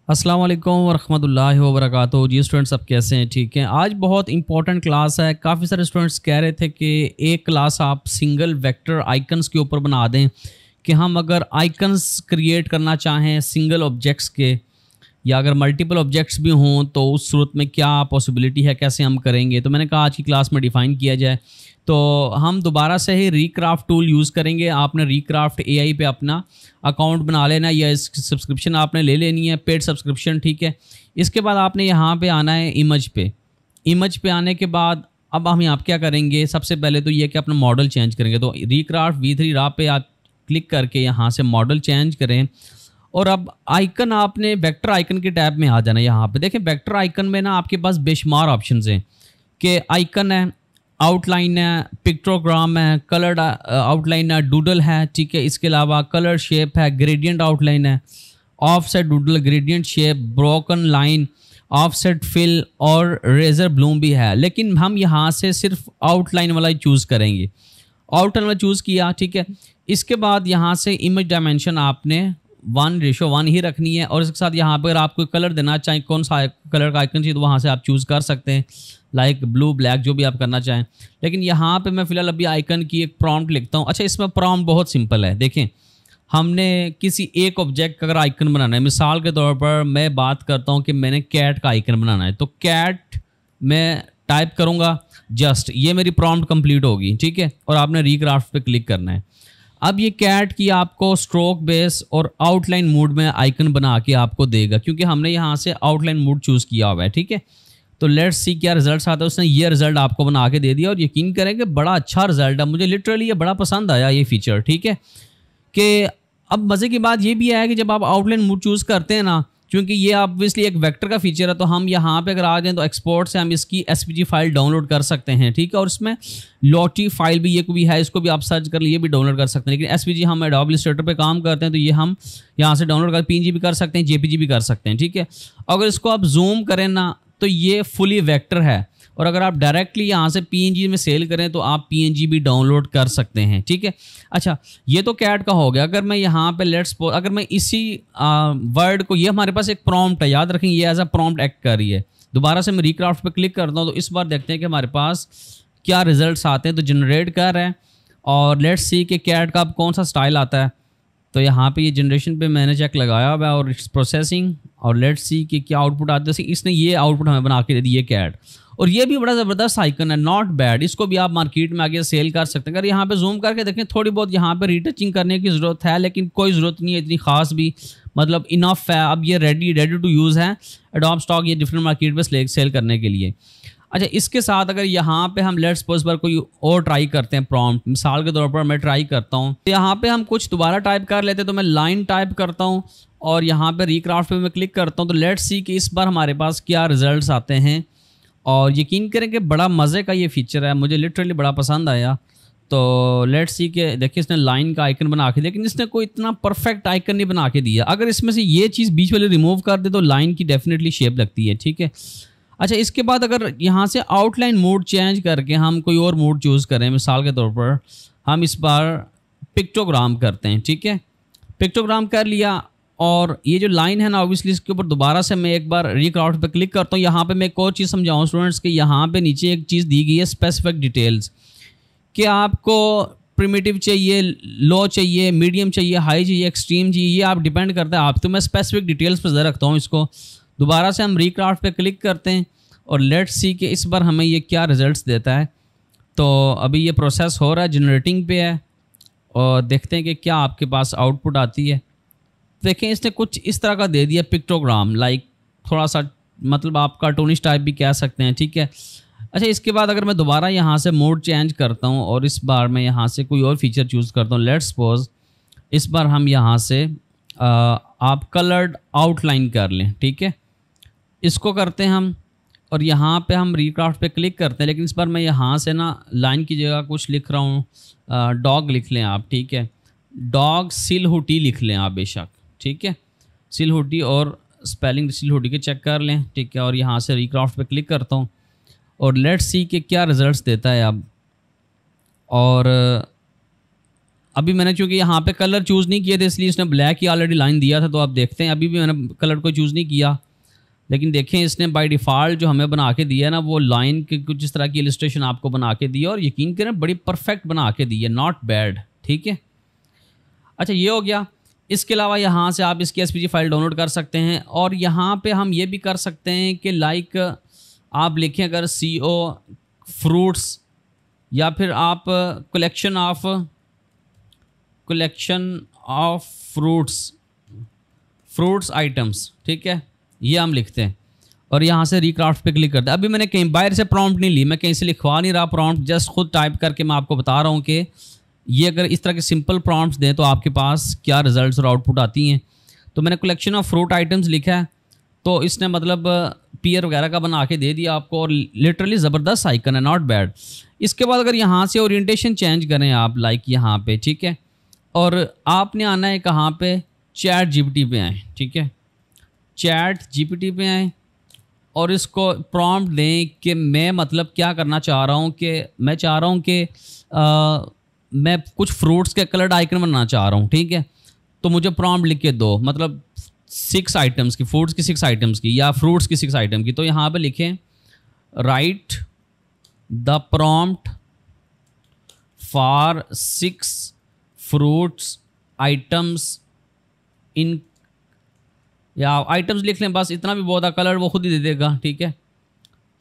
अस्सलाम वालेकुम वरहमतुल्लाहि वबरकातुहू। जी स्टूडेंट्स, सब कैसे हैं? ठीक हैं। आज बहुत इंपॉर्टेंट क्लास है। काफ़ी सारे स्टूडेंट्स कह रहे थे कि एक क्लास आप सिंगल वेक्टर आइकन्स के ऊपर बना दें कि हम अगर आइकन्स क्रिएट करना चाहें सिंगल ऑब्जेक्ट्स के, या अगर मल्टीपल ऑब्जेक्ट्स भी हों तो उस सूरत में क्या पॉसिबिलिटी है, कैसे हम करेंगे। तो मैंने कहा आज की क्लास में डिफ़ाइन किया जाए। तो हम दोबारा से ही रिक्राफ्ट टूल यूज़ करेंगे। आपने रिक्राफ्ट एआई पे अपना अकाउंट बना लेना, या इसकी सब्सक्रिप्शन आपने ले लेनी है, पेड सब्सक्रिप्शन, ठीक है। इसके बाद आपने यहाँ पे आना है इमेज पे। इमेज पे आने के बाद अब हम यहाँ पे क्या करेंगे, सबसे पहले तो ये कि अपना मॉडल चेंज करेंगे। तो रिक्राफ्ट V3 रा पे आप क्लिक करके यहाँ से मॉडल चेंज करें, और अब आइकन आपने वेक्टर आइकन के टैब में आ जाना है। यहाँ पे देखें वेक्टर आइकन में ना आपके पास बेशुमार ऑप्शंस हैं कि आइकन है, आउटलाइन है, पिक्टोग्राम है, कलर्ड आउटलाइन है, डूडल है, ठीक है। इसके अलावा कलर शेप है, ग्रेडियंट आउटलाइन है, offset doodle, gradient shape, broken line, offset fill और रेजर ब्लूम भी है। लेकिन हम यहाँ से सिर्फ आउटलाइन वाला ही चूज़ करेंगे। आउटलाइन वाला चूज़ किया, ठीक है। इसके बाद यहाँ से इमेज डायमेंशन आपने 1:1 ही रखनी है, और इसके साथ यहाँ पर आप कोई कलर देना चाहें, कौन सा कलर का आइकन चाहिए तो वहाँ से आप चूज़ कर सकते हैं, लाइक ब्लू, ब्लैक, जो भी आप करना चाहें। लेकिन यहाँ पे मैं फ़िलहाल अभी आइकन की एक प्रॉम्प्ट लिखता हूँ। अच्छा, इसमें प्रॉम्प्ट बहुत सिंपल है। देखें, हमने किसी एक ऑब्जेक्ट का अगर आइकन बनाना है, मिसाल के तौर पर मैं बात करता हूँ कि मैंने कैट का आइकन बनाना है, तो कैट मैं टाइप करूँगा जस्ट, ये मेरी प्रॉम्प्ट कंप्लीट होगी, ठीक है। और आपने रिक्राफ्ट पे क्लिक करना है। अब ये कैट की आपको स्ट्रोक बेस और आउटलाइन मोड में आइकन बना के आपको देगा, क्योंकि हमने यहाँ से आउटलाइन मोड चूज़ किया हुआ है, ठीक है। तो लेट्स सी क्या रिजल्ट्स आता है। उसने ये रिजल्ट आपको बना के दे दिया, और यकीन करें कि बड़ा अच्छा रिजल्ट है। मुझे लिटरली ये बड़ा पसंद आया ये फीचर, ठीक है। कि अब मज़े की बात ये भी है कि जब आप आउटलाइन मोड चूज़ करते हैं ना, क्योंकि ये ऑब्वियसली एक वेक्टर का फीचर है, तो हम यहाँ पे अगर आ जाएँ तो एक्सपोर्ट से हम इसकी SVG फाइल डाउनलोड कर सकते हैं, ठीक है। और इसमें लॉटी फाइल भी ये भी है, इसको भी आप सर्च कर लिए भी डाउनलोड कर सकते हैं। लेकिन SVG हम एडोब इलस्ट्रेटर पे काम करते हैं, तो ये हम यहाँ से डाउनलोड कर PNG भी कर सकते हैं, JPG भी कर सकते हैं, ठीक है। अगर इसको आप जूम करें ना तो ये फुली वेक्टर है, और अगर आप डायरेक्टली यहाँ से PNG में सेल करें तो आप PNG भी डाउनलोड कर सकते हैं, ठीक है। अच्छा, ये तो कैट का हो गया। अगर मैं यहाँ पे अगर मैं इसी वर्ड को, ये हमारे पास एक प्रॉम्प्ट है, याद रखें ये एज अ प्रॉम्प्ट एक्ट कर रही है। दोबारा से मैं रिक्राफ्ट पे क्लिक करता हूँ तो इस बार देखते हैं कि हमारे पास क्या रिजल्ट्स आते हैं। तो जनरेट कर रहे हैं, और लेट्स सी कि कैट का अब कौन सा स्टाइल आता है। तो यहाँ पे ये जनरेशन पे मैंने चेक लगाया हुआ है, और इट्स प्रोसेसिंग, और लेट्स सी कि क्या आउटपुट आता है। इसने ये आउटपुट हमें बना के दे दी है कैट, और ये भी बड़ा ज़बरदस्त आइकन है, नॉट बैड। इसको भी आप मार्केट में आगे सेल कर सकते हैं। अगर यहाँ पे जूम करके देखें, थोड़ी बहुत यहाँ पे रीटचिंग करने की ज़रूरत है, लेकिन कोई ज़रूरत नहीं है इतनी खास भी, मतलब इनफ है। अब ये रेडी टू यूज़ है। एडोब स्टॉक ये डिफरेंट मार्केट में सेल करने के लिए। अच्छा, इसके साथ अगर यहाँ पे हम लेट्स सपोज पर कोई और ट्राई करते हैं प्रॉम्प्ट, मिसाल के तौर पर मैं ट्राई करता हूँ, तो यहाँ पे हम कुछ दोबारा टाइप कर लेते हैं। तो मैं लाइन टाइप करता हूँ, और यहाँ पे रिक्राफ्ट पे मैं क्लिक करता हूँ। तो लेट्स सी कि इस बार हमारे पास क्या रिजल्ट्स आते हैं। और यकीन करें कि बड़ा मज़े का ये फीचर है, मुझे लिटरली बड़ा पसंद आया। तो लेट्स सी कि देखिए इसने लाइन का आइकन बना के, लेकिन इसने कोई इतना परफेक्ट आइकन नहीं बना के दिया। अगर इसमें से ये चीज़ बीच वाले रिमूव कर दे तो लाइन की डेफिनेटली शेप लगती है, ठीक है। अच्छा, इसके बाद अगर यहाँ से आउटलाइन मोड चेंज करके हम कोई और मोड चूज़ करें, मिसाल के तौर पर हम इस बार पिक्टोग्राम करते हैं, ठीक है। पिक्टोग्राम कर लिया, और ये जो लाइन है ना, ऑब्वियसली इसके ऊपर दोबारा से मैं एक बार रिक्राफ्ट पे क्लिक करता हूँ। यहाँ पे मैं एक और चीज़ समझाऊँ स्टूडेंट्स कि यहाँ पे नीचे एक चीज़ दी गई है, स्पेसिफिक डिटेल्स, कि आपको प्रिमिटिव चाहिए, लो चाहिए, मीडियम चाहिए, हाई चाहिए, एक्सट्रीम चाहिए, ये आप डिपेंड करता है आप। तो मैं स्पेसिफिक डिटेल्स पर ज़रा रखता हूँ इसको। दोबारा से हम रिक्राफ्ट पे क्लिक करते हैं, और लेट्स सी कि इस बार हमें ये क्या रिजल्ट्स देता है। तो अभी ये प्रोसेस हो रहा है, जनरेटिंग पे है, और देखते हैं कि क्या आपके पास आउटपुट आती है। देखें, इसने कुछ इस तरह का दे दिया पिक्टोग्राम, लाइक थोड़ा सा, मतलब आप कार्टूनिश टाइप भी कह सकते हैं, ठीक है। अच्छा, इसके बाद अगर मैं दोबारा यहाँ से मोड चेंज करता हूँ, और इस बार मैं यहाँ से कोई और फीचर चूज़ करता हूँ, लेट्स सपोज इस बार हम यहाँ से आप कलर्ड आउटलाइन कर लें, ठीक है। इसको करते हैं हम, और यहाँ पे हम रिक्राफ्ट पे क्लिक करते हैं। लेकिन इस बार मैं यहाँ से ना लाइन की जगह कुछ लिख रहा हूँ, डॉग लिख लें आप, ठीक है। डॉग सिलहुटी लिख लें आप बेशक, ठीक है। सिलहुटी, और स्पेलिंग सिलहुटी के चेक कर लें, ठीक है। और यहाँ से रिक्राफ्ट पे क्लिक करता हूँ, और लेट्स सी कि क्या रिजल्ट्स देता है अब। और अभी मैंने चूँकि यहाँ पे कलर चूज़ नहीं किए थे इसलिए इसने ब्लैक ही ऑलरेडी लाइन दिया था, तो आप देखते हैं अभी भी मैंने कलर को चूज़ नहीं किया, लेकिन देखें इसने बाय डिफ़ॉल्ट जो हमें बना के दिया है ना, वो लाइन के कुछ इस तरह की इलस्ट्रेशन आपको बना के दी है, और यकीन करें बड़ी परफेक्ट बना के दी है, नॉट बैड। ठीक है, अच्छा ये हो गया। इसके अलावा यहाँ से आप इसकी एसवीजी फाइल डाउनलोड कर सकते हैं, और यहाँ पे हम ये भी कर सकते हैं कि लाइक आप लिखें अगर CO फ्रूट्स, या फिर आप कलेक्शन ऑफ फ्रूट्स आइटम्स, ठीक है, ये हम लिखते हैं और यहाँ से रिक्राफ्ट पे क्लिक करते हैं। अभी मैंने कहीं बाहर से प्रॉम्प्ट नहीं ली, मैं कहीं से लिखवा नहीं रहा प्रॉम्प्ट, जस्ट खुद टाइप करके मैं आपको बता रहा हूँ कि ये अगर इस तरह के सिंपल प्रॉम्प्ट्स दें तो आपके पास क्या रिजल्ट्स और आउटपुट आती हैं। तो मैंने कलेक्शन ऑफ फ्रूट आइटम्स लिखा है, तो इसने मतलब पीयर वगैरह का बना के दे दिया आपको, और लिटरली ज़बरदस्त आइकन है, नॉट बैड। इसके बाद अगर यहाँ से ओरिएंटेशन चेंज करें आप, लाइक यहाँ पे, ठीक है, और आपने आना है कहाँ पे, चैट जीपीटी पे आए, ठीक है, चैट जीपीटी पे आए और इसको प्रॉम्प्ट दें कि मैं मतलब क्या करना चाह रहा हूँ, कि मैं चाह रहा हूँ कि मैं कुछ फ्रूट्स के कलर्ड आइकन बनाना चाह रहा हूँ, ठीक है, तो मुझे प्रॉम्प्ट लिख के दो, मतलब 6 आइटम्स की, फ्रूट्स की 6 आइटम्स की, या फ्रूट्स की 6 आइटम की। तो यहाँ पे लिखें right the prompt for 6 fruits items in, या आइटम्स लिख लें, बस इतना भी बहुत है, कलर वो खुद ही दे देगा, ठीक है।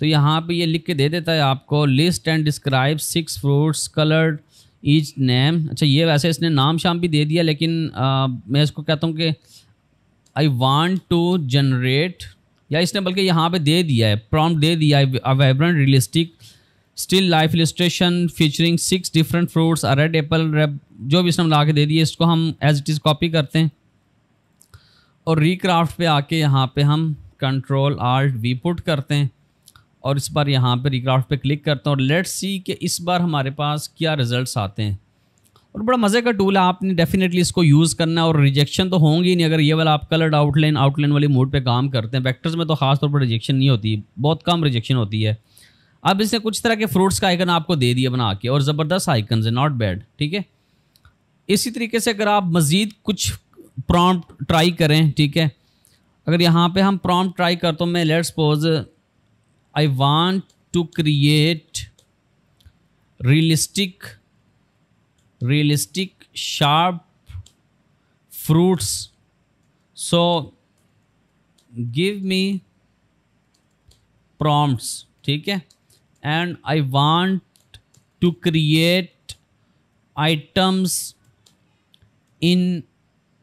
तो यहाँ पे ये लिख के दे देता है आपको, list and describe 6 fruits coloured each name. अच्छा ये वैसे इसने नाम शाम भी दे दिया, लेकिन मैं इसको कहता हूँ कि आई वांट टू जनरेट, या इसने बल्कि यहाँ पे दे दिया है, प्रॉम्प्ट दे दिया है, अ vibrant realistic still life illustration featuring 6 different fruits, अ रेड एप्पल, जो भी इसने ला के दे दिया, इसको हम एज इट इज़ कॉपी करते हैं और रिक्राफ्ट पे आके यहाँ पे हम Ctrl+Alt+V पुट करते हैं, और इस बार यहाँ पे रिक्राफ्ट पे क्लिक करते हैं, और लेट्स सी कि इस बार हमारे पास क्या रिजल्ट्स आते हैं। और बड़ा मज़े का टूल है, आपने डेफिनेटली इसको यूज़ करना है, और रिजेक्शन तो होंगी ही नहीं अगर ये वाला आप कलर्ड आउटलाइन वाली मोड पे काम करते हैं। वेक्टर्स में तो खास तौर पर रिजेक्शन नहीं होती, बहुत कम रिजेक्शन होती है। अब इसने कुछ तरह के फ्रूट्स का आइकन आपको दे दिया बना के, और ज़बरदस्त आइकन है, नॉट बैड, ठीक है। इसी तरीके से अगर आप मज़ीद कुछ प्रॉम्प्ट ट्राई करें, ठीक है, अगर यहाँ पे हम प्रॉम्प्ट ट्राई कर, तो मैं let's suppose I want to create realistic sharp fruits, so give me prompts, ठीक है, and I want to create items in,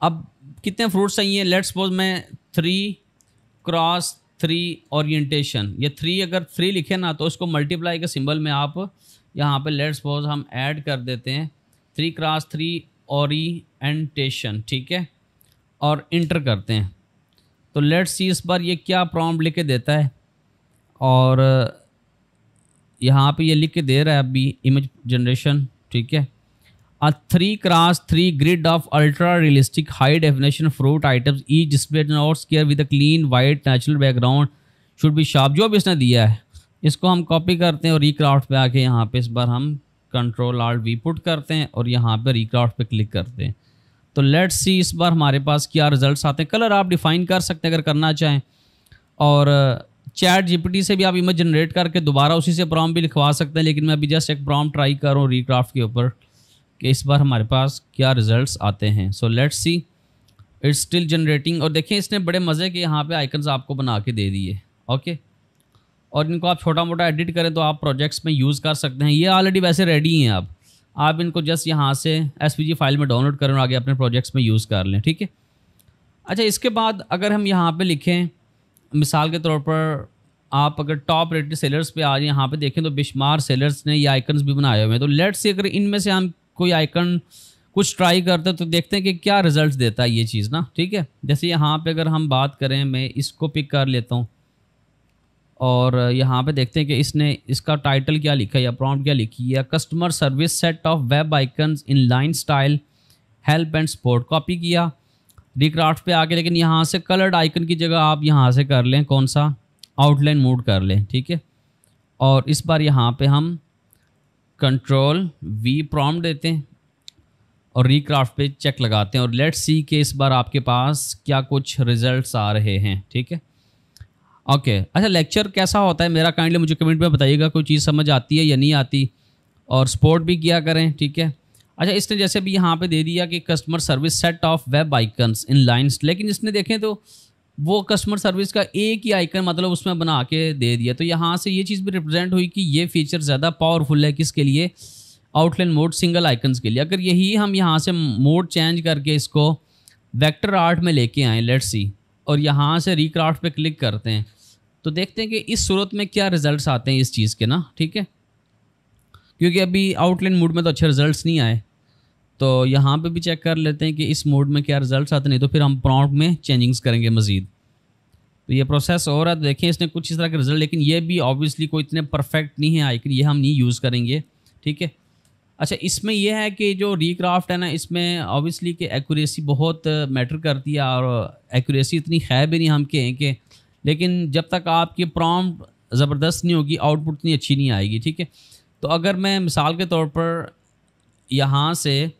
अब कितने फ्रूट्स चाहिए, लेट्स सपोज मैं 3x3 ओरिएंटेशन, ये 3 अगर 3 लिखे ना तो इसको मल्टीप्लाई के सिंबल में आप यहाँ पे लेट्स सपोज हम ऐड कर देते हैं 3x3 ओरिएंटेशन, ठीक है, और इंटर करते हैं। तो लेट्स सी इस बार ये क्या प्रॉम्प्ट लिख के देता है, और यहाँ पे ये लिख के दे रहा है अभी इमेज जनरेशन, ठीक है, a 3x3 grid of ultra realistic high definition fruit items each displayed not square with a clean white natural background should be sharp, जो भी इसने दिया है इसको हम कॉपी करते हैं और रिक्राफ्ट पे आके यहाँ पे इस बार हम Ctrl+Alt+V पुट करते हैं और यहाँ पे रिक्राफ्ट पे क्लिक करते हैं। तो लेट्स सी इस बार हमारे पास क्या रिजल्ट्स आते हैं। कलर आप डिफाइन कर सकते हैं अगर करना चाहें, और चैट जीपीटी से भी आप इमेज जनरेट करके दोबारा उसी से प्रॉम्प्ट भी लिखवा सकते हैं, लेकिन मैं अभी जस्ट एक प्रॉम्प्ट ट्राई कर रहा हूँ रिक्राफ्ट के ऊपर कि इस बार हमारे पास क्या रिजल्ट्स आते हैं। So let's see, it's still generating, और देखें इसने बड़े मज़े के यहाँ पे आइकन्स आपको बना के दे दिए, ओके, और इनको आप छोटा मोटा एडिट करें तो आप प्रोजेक्ट्स में यूज़ कर सकते हैं। ये ऑलरेडी वैसे रेडी हैं, आप इनको जस्ट यहाँ से एसवीजी फाइल में डाउनलोड करें और आगे अपने प्रोजेक्ट्स में यूज़ कर लें, ठीक है। अच्छा, इसके बाद अगर हम यहाँ पे लिखें, मिसाल के तौर पर आप अगर टॉप रेटेड सेलर्स पे आ जाए, यहाँ पे देखें तो बेशुमार सेलर्स ने ये आइकन्स भी बनाए हुए हैं। तो लेट्स से अगर इनमें से हम कोई आइकन कुछ ट्राई करते हैं तो देखते हैं कि क्या रिजल्ट्स देता है ये चीज़ ना, ठीक है। जैसे यहाँ पे अगर हम बात करें, मैं इसको पिक कर लेता हूँ और यहाँ पे देखते हैं कि इसने इसका टाइटल क्या लिखा है या प्रॉम्प्ट क्या लिखी है, customer service set of web icons in line style help and support. Copy किया रिक्राफ्ट पे आके, लेकिन यहाँ से कलर्ड आइकन की जगह आप यहाँ से कर लें, कौन सा, आउटलाइन मोड कर लें, ठीक है। और इस बार यहाँ पे हम Ctrl+V प्रॉम्प्ट देते हैं और रिक्राफ्ट पे चेक लगाते हैं और लेट्स सी कि इस बार आपके पास क्या कुछ रिजल्ट्स आ रहे हैं। ठीक है, ओके। अच्छा, लेक्चर कैसा होता है मेरा, काइंडली मुझे कमेंट में बताइएगा, कोई चीज़ समझ आती है या नहीं आती, और सपोर्ट भी किया करें। ठीक है। अच्छा, इसने जैसे भी यहाँ पे दे दिया कि customer service set of web icons in lines, लेकिन इसने देखें तो वो कस्टमर सर्विस का एक ही आइकन मतलब उसमें बना के दे दिया। तो यहाँ से ये चीज़ भी रिप्रेजेंट हुई कि ये फीचर ज़्यादा पावरफुल है किसके लिए, आउटलाइन मोड सिंगल आइकन्स के लिए। अगर यही हम यहाँ से मोड चेंज करके इसको वेक्टर आर्ट में लेके आएँ, लेट्स सी, और यहाँ से रिक्राफ्ट पे क्लिक करते हैं तो देखते हैं कि इस सूरत में क्या रिजल्ट्स आते हैं इस चीज़ के ना। ठीक है, क्योंकि अभी आउटलाइन मोड में तो अच्छे रिजल्ट्स नहीं आए, तो यहाँ पे भी चेक कर लेते हैं कि इस मोड में क्या रिजल्ट्स आते, नहीं तो फिर हम प्रॉम्प्ट में चेंजिंग्स करेंगे मज़ीद। तो ये प्रोसेस हो रहा है, तो देखें इसने कुछ इस तरह के रिजल्ट, लेकिन ये भी ऑब्वियसली कोई इतने परफेक्ट नहीं है आइकन, ये हम नहीं यूज़ करेंगे। ठीक है। अच्छा, इसमें यह है कि जो रिक्राफ्ट है ना, इसमें ऑब्वियसली कि एक्यूरेसी बहुत मैटर करती है, और एक्यूरेसी इतनी है भी नहीं हम कहें कि, लेकिन जब तक आपकी प्रॉम्प्ट ज़बरदस्त नहीं होगी आउटपुट इतनी अच्छी नहीं आएगी। ठीक है। तो अगर मैं मिसाल के तौर पर यहाँ से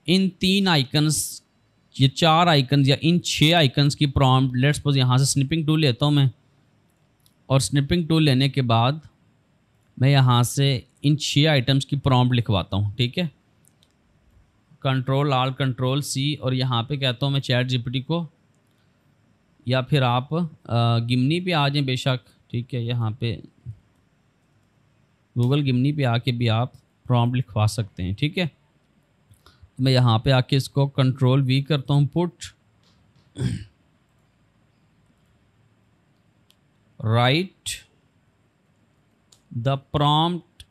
इन 3 आइकन्स, ये 4 आइकन्स या इन 6 आइकन्स की प्रॉम्प्ट, लेट्स सपोज यहाँ से स्निपिंग टूल लेता हूँ मैं, और स्निपिंग टूल लेने के बाद मैं यहाँ से इन 6 आइटम्स की प्रॉम्प्ट लिखवाता हूँ। ठीक है, कंट्रोल आल कंट्रोल सी, और यहाँ पे कहता हूँ मैं चैट जीपीटी को, या फिर आप गिमनी पे आ जाएं बेशक। ठीक है, यहाँ पे गूगल गिमनी पे आके भी आप प्रॉम्प्ट लिखवा सकते हैं। ठीक है, मैं यहाँ पे आके इसको कंट्रोल वी करता हूँ, put right the prompt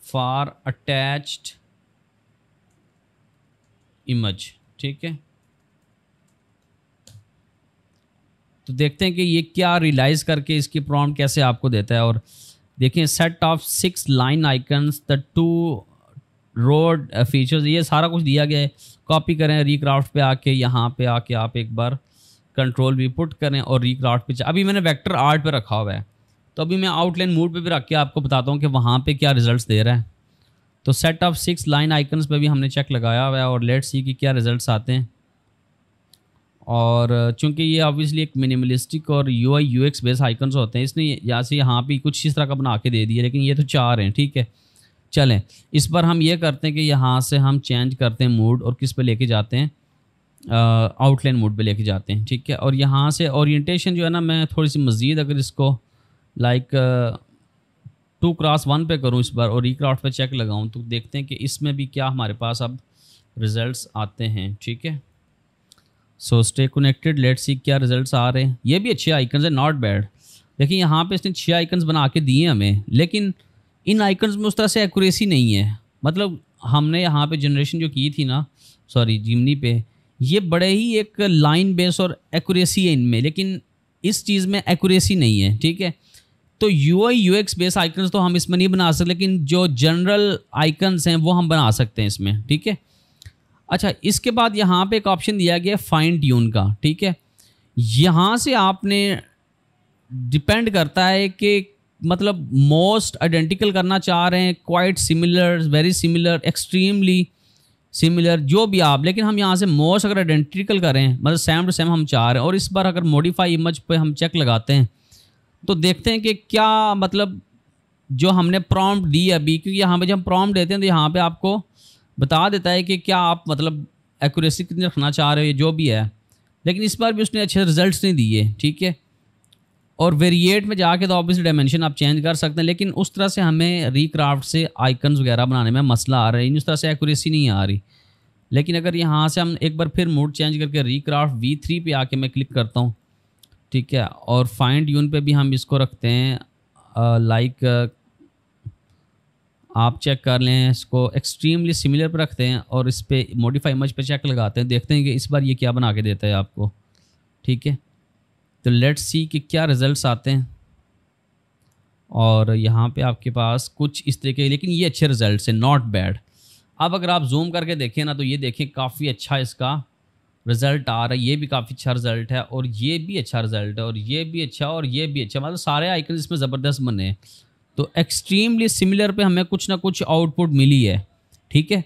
for attached image. ठीक है, तो देखते हैं कि ये क्या रियलाइज़ करके इसकी प्रॉम्प्ट कैसे आपको देता है। और देखें, set of 6 line icons, the 2 road features, ये सारा कुछ दिया गया है। कॉपी करें, रिक्राफ्ट पे आके यहाँ पे आके आप एक बार कंट्रोल भी पुट करें और रिक्राफ्ट पे, अभी मैंने वेक्टर आर्ट पे रखा हुआ है, तो अभी मैं आउटलाइन मोड पे भी रख के आपको बताता हूँ कि वहाँ पे क्या रिजल्ट्स दे रहा है। तो सेट ऑफ 6 लाइन आइकन्स पे भी हमने चेक लगाया हुआ है, और लेट्स सी कि क्या रिजल्ट्स आते हैं। और चूंकि ये ऑब्वियसली एक मिनिमलिस्टिक और यूआई यूएक्स बेस आइकन्स होते हैं, इसने यहाँ से यहाँ पे कुछ इस तरह का बना के दे दिया, लेकिन ये तो 4 हैं। ठीक है, चलें इस बार हम ये करते हैं कि यहाँ से हम चेंज करते हैं मूड, और किस पे लेके जाते हैं, आउटलाइन मोड पे लेके जाते हैं। ठीक है, और यहाँ से ओरिएंटेशन जो है ना, मैं थोड़ी सी मज़ीद अगर इसको लाइक 2x1 पे करूँ इस बार, और रिक्राफ्ट पे चेक लगाऊँ, तो देखते हैं कि इसमें भी क्या हमारे पास अब रिज़ल्ट्स आते हैं। ठीक है, so stay connected, let's see क्या रिजल्ट्स आ रहे हैं। ये भी अच्छे आइकन्स हैं, नॉट बैड। देखिए यहाँ पे इसने 6 आइकन्स बना के दिए हमें, लेकिन इन आइकन्स में उस तरह से एक्यूरेसी नहीं है। मतलब हमने यहाँ पे जनरेशन जो की थी ना, सॉरी जिमनी पे, ये बड़े ही एक लाइन बेस और एक्यूरेसी है इनमें, लेकिन इस चीज़ में एक्यूरेसी नहीं है। ठीक है, तो यूआई यूएक्स बेस आइकन्स तो हम इसमें नहीं बना सकते, लेकिन जो जनरल आइकन्स हैं वो हम बना सकते हैं इसमें। ठीक है। अच्छा, इसके बाद यहाँ पे एक ऑप्शन दिया गया फाइन ट्यून का। ठीक है, यहाँ से आपने डिपेंड करता है कि मतलब मोस्ट आइडेंटिकल करना चाह रहे हैं, quite similar, very similar, extremely similar, जो भी आप, लेकिन हम यहाँ से मोस्ट अगर आइडेंटिकल करें, मतलब सेम टू सेम हम चाह रहे हैं। और इस बार अगर मॉडिफाई इमेज पे हम चेक लगाते हैं तो देखते हैं कि क्या मतलब जो हमने प्रॉम्प्ट दी अभी, क्योंकि यहाँ पे जब हम प्रॉम्प्ट देते हैं तो यहाँ पे आपको बता देता है कि क्या आप मतलब एक्यूरेसी कितनी रखना चाह रहे हो, जो भी है। लेकिन इस बार भी उसने अच्छे रिजल्ट्स नहीं दिए। ठीक है, और वेरिएट में जाके तो ऑब्वियसली डायमेंशन आप चेंज कर सकते हैं, लेकिन उस तरह से हमें रिक्राफ्ट से आइकन्स वगैरह बनाने में मसला आ रहा है, उस तरह से एक्यूरेसी नहीं आ रही। लेकिन अगर यहाँ से हम एक बार फिर मोड चेंज करके रिक्राफ्ट V3 पे आके मैं क्लिक करता हूँ, ठीक है, और फाइंड यून पे भी हम इसको रखते हैं लाइक आप चेक कर लें, इसको एक्सट्रीमली सिमिलर पर रखते हैं, और इस पर मॉडिफाई इमेज पे चेक लगाते हैं, देखते हैं कि इस बार ये क्या बना के देता है आपको। ठीक है, तो लेट्स सी कि क्या रिजल्ट्स आते हैं। और यहाँ पे आपके पास कुछ इस तरीके, लेकिन ये अच्छे रिजल्ट्स हैं, नॉट बैड। अब अगर आप जूम करके देखें ना, तो ये देखें काफ़ी अच्छा इसका रिज़ल्ट आ रहा है, ये भी काफ़ी अच्छा रिज़ल्ट है, और ये भी अच्छा रिज़ल्ट है, और ये भी अच्छा, और ये भी अच्छा, मतलब सारे आइकन इसमें ज़बरदस्त बने हैं। तो एक्सट्रीमली सिमिलर पे हमें कुछ ना कुछ आउटपुट मिली है। ठीक है,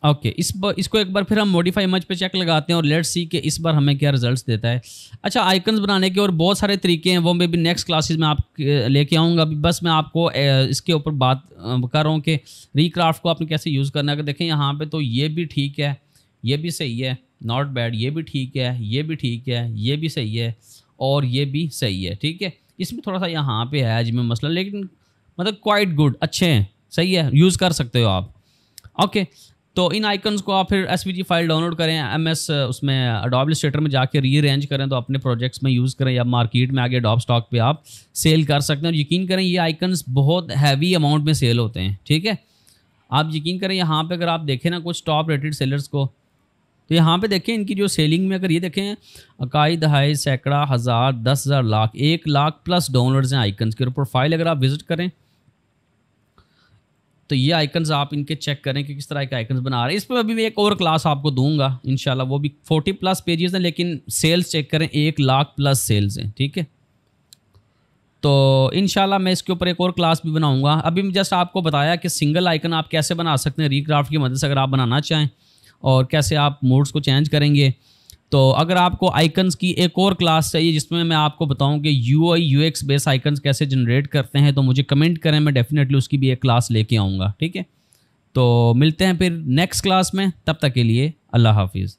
ओके इसको एक बार फिर हम मॉडिफाई इमेज पे चेक लगाते हैं और लेट्स सी कि इस बार हमें क्या रिजल्ट्स देता है। अच्छा, आइकन्स बनाने के और बहुत सारे तरीके हैं, वो मैं भी नेक्स्ट क्लासेस में आप लेके आऊँगा। अभी बस मैं आपको इसके ऊपर बात कर रहा हूँ कि रीक्राफ्ट को आपने कैसे यूज़ करना है। अगर देखें यहाँ पे तो ये भी ठीक है, ये भी सही है, नॉट बैड, ये भी ठीक है, ये भी ठीक है, ये भी सही है और ये भी सही है। ठीक है, इसमें थोड़ा सा यहाँ पे है में मसला, लेकिन मतलब क्वाइट गुड, अच्छे हैं, सही है, यूज़ कर सकते हो आप। ओके, तो इन आइकन्स को आप फिर एसवीजी फाइल डाउनलोड करें, एमएस उसमें एडोब इलस्ट्रेटर में जाके रीअरेंज करें तो अपने प्रोजेक्ट्स में यूज़ करें, या मार्केट में आगे एडोब स्टॉक पे आप सेल कर सकते हैं। और यकीन करें ये आइकन्स बहुत हैवी अमाउंट में सेल होते हैं। ठीक है, आप यकीन करें यहाँ पे अगर आप देखें ना कुछ टॉप रेटेड सेलर्स को, तो यहाँ पे देखें इनकी जो सेलिंग में, अगर ये देखें इकाई, दहाई, सैकड़ा, हज़ार, 10,000, लाख, 1 लाख प्लस डाउनलोड्स हैं आइकन्स के। प्रोफाइल अगर आप विजिट करें तो ये आइकन्स आप इनके चेक करें कि किस तरह के आइकन्स बना रहे हैं। इस पर अभी मैं एक और क्लास आपको दूंगा इंशाल्लाह, वो भी 40 प्लस पेजेस हैं, लेकिन सेल्स चेक करें 1 लाख प्लस सेल्स हैं। ठीक है, तो इंशाल्लाह मैं इसके ऊपर एक और क्लास भी बनाऊंगा। अभी मैं जस्ट आपको बताया कि सिंगल आइकन आप कैसे बना सकते हैं रीक्राफ्ट की मदद से, अगर आप बनाना चाहें, और कैसे आप मोड्स को चेंज करेंगे। तो अगर आपको आइकन्स की एक और क्लास चाहिए जिसमें मैं आपको बताऊं कि यूआई यूएक्स बेस आइकन्स कैसे जनरेट करते हैं, तो मुझे कमेंट करें, मैं डेफिनेटली उसकी भी एक क्लास लेके आऊँगा। ठीक है, तो मिलते हैं फिर नेक्स्ट क्लास में, तब तक के लिए अल्लाह हाफिज़।